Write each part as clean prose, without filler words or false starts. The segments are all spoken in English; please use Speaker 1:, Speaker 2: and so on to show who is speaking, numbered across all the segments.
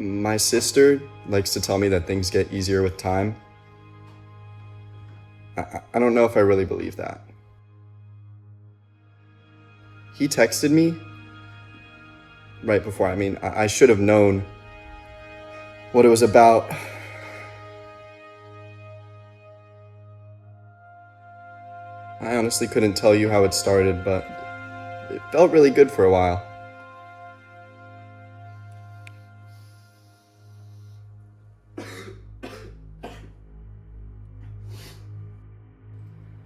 Speaker 1: My sister likes to tell me that things get easier with time. I don't know if I really believe that. He texted me right before. I should have known what it was about. I honestly couldn't tell you how it started, but it felt really good for a while.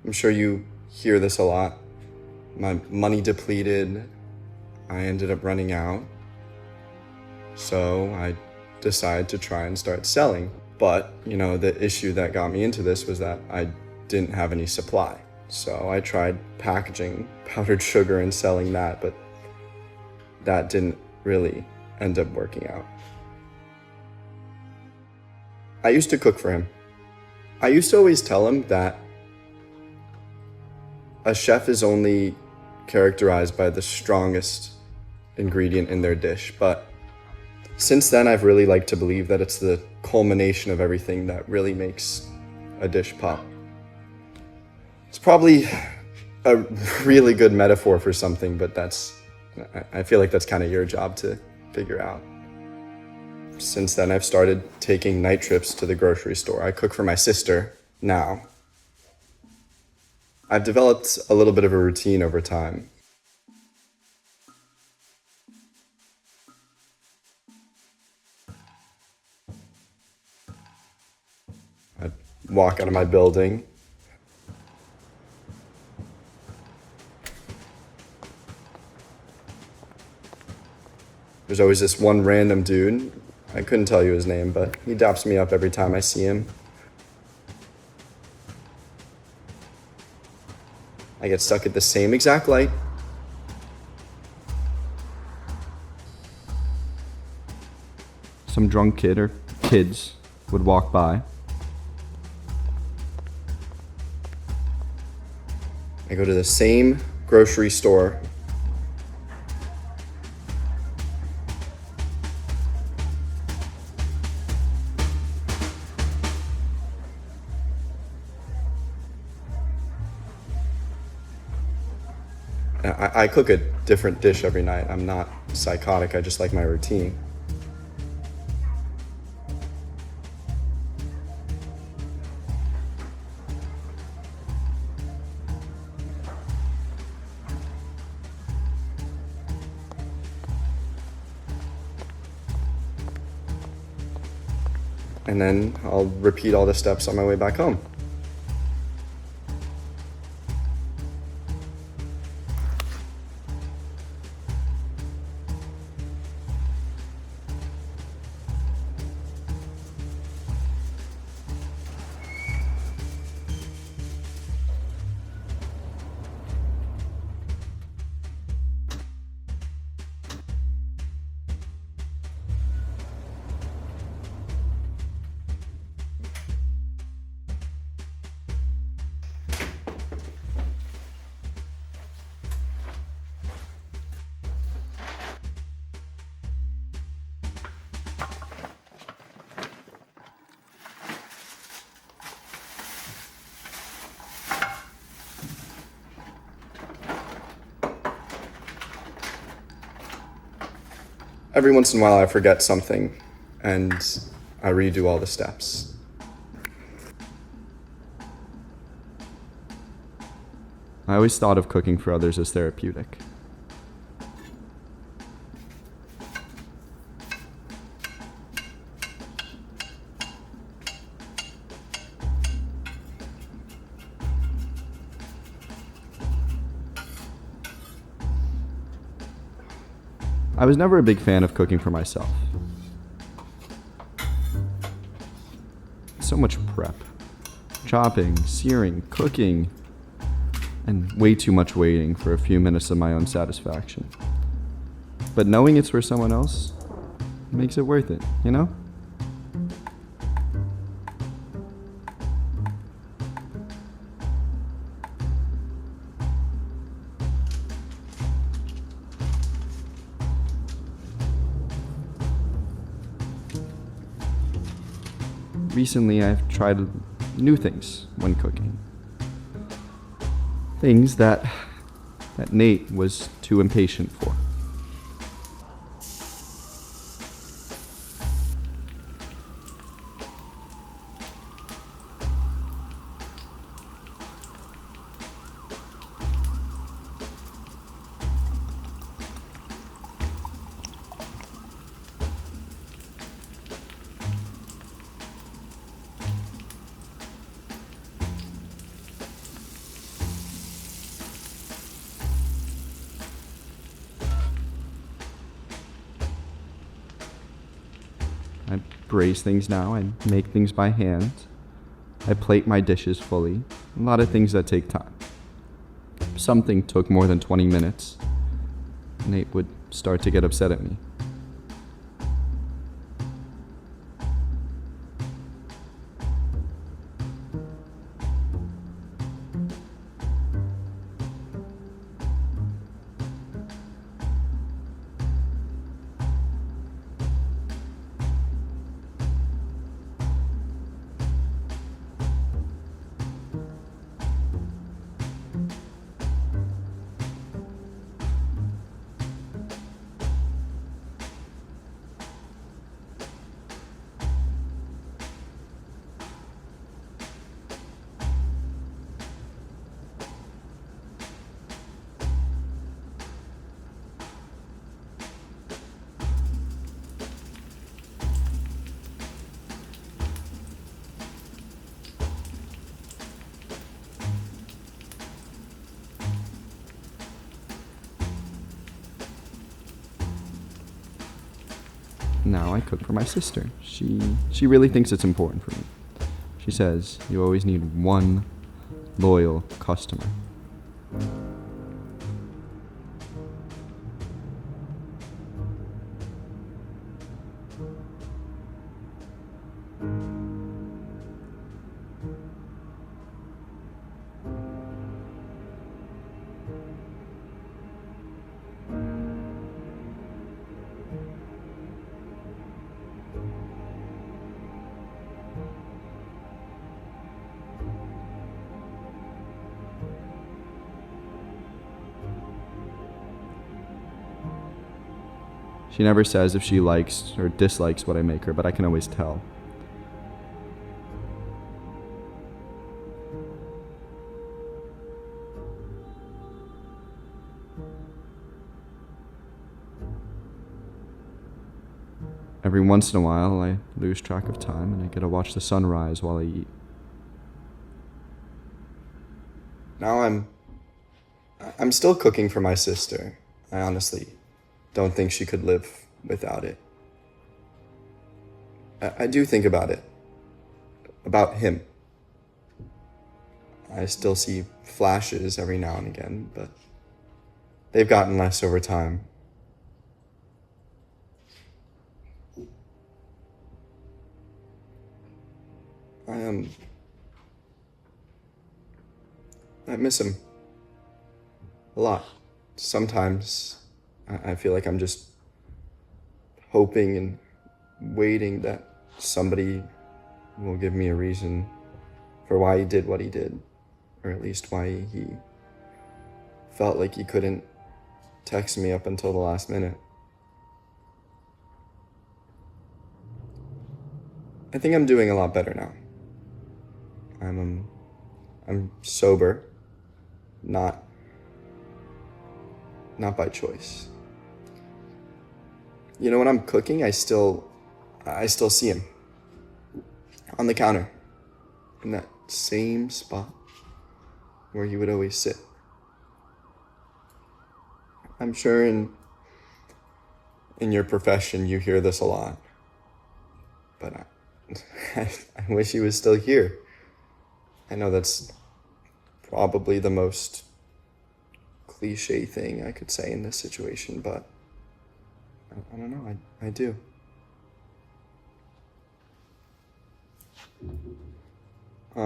Speaker 1: I'm sure you hear this a lot. My money depleted. I ended up running out. So I decided to try and start selling. But, the issue that got me into this was that I didn't have any supply. So I tried packaging powdered sugar and selling that, but that didn't really end up working out. I used to cook for him. I used to always tell him that a chef is only characterized by the strongest ingredient in their dish, but since then I've really liked to believe that it's the culmination of everything that really makes a dish pop. It's probably a really good metaphor for something, but I feel like that's kind of your job to figure out. Since then I've started taking night trips to the grocery store. I cook for my sister now. I've developed a little bit of a routine over time. I walk out of my building. There's always this one random dude. I couldn't tell you his name, but he daps me up every time I see him. I get stuck at the same exact light. Some drunk kid or kids would walk by. I go to the same grocery store. I cook a different dish every night. I'm not psychotic, I just like my routine. And then I'll repeat all the steps on my way back home. Every once in a while I forget something and I redo all the steps. I always thought of cooking for others as therapeutic. I was never a big fan of cooking for myself. So much prep. Chopping, searing, cooking, and way too much waiting for a few minutes of my own satisfaction. But knowing it's for someone else makes it worth it, you know? recently I've tried new things when cooking. Things that Nate was too impatient for. I braise things now, I make things by hand, I plate my dishes fully, a lot of things that take time. Something took more than 20 minutes. Nate would start to get upset at me. Now I cook for my sister. She really thinks it's important for me. She says, you always need one loyal customer. She never says if she likes or dislikes what I make her, but I can always tell. Every once in a while, I lose track of time and I get to watch the sunrise while I eat. Now I'm still cooking for my sister. I honestly don't think she could live without it. I do think about it. About him. I still see flashes every now and again, but they've gotten less over time. I miss him a lot. Sometimes I feel like I'm just hoping and waiting that somebody will give me a reason for why he did what he did, or at least why he felt like he couldn't text me up until the last minute. I think I'm doing a lot better now. I'm sober, not by choice. You know, when I'm cooking, I still see him on the counter in that same spot where he would always sit. I'm sure in your profession you hear this a lot, but I wish he was still here. I know that's probably the most cliche thing I could say in this situation, but I don't know, I do. I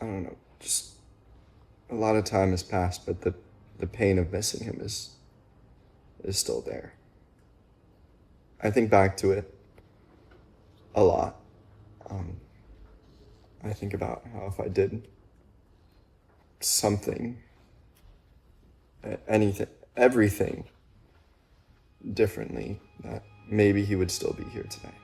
Speaker 1: don't know, just a lot of time has passed, but the pain of missing him is still there. I think back to it a lot. I think about how if I did something, anything, everything differently, that maybe he would still be here today.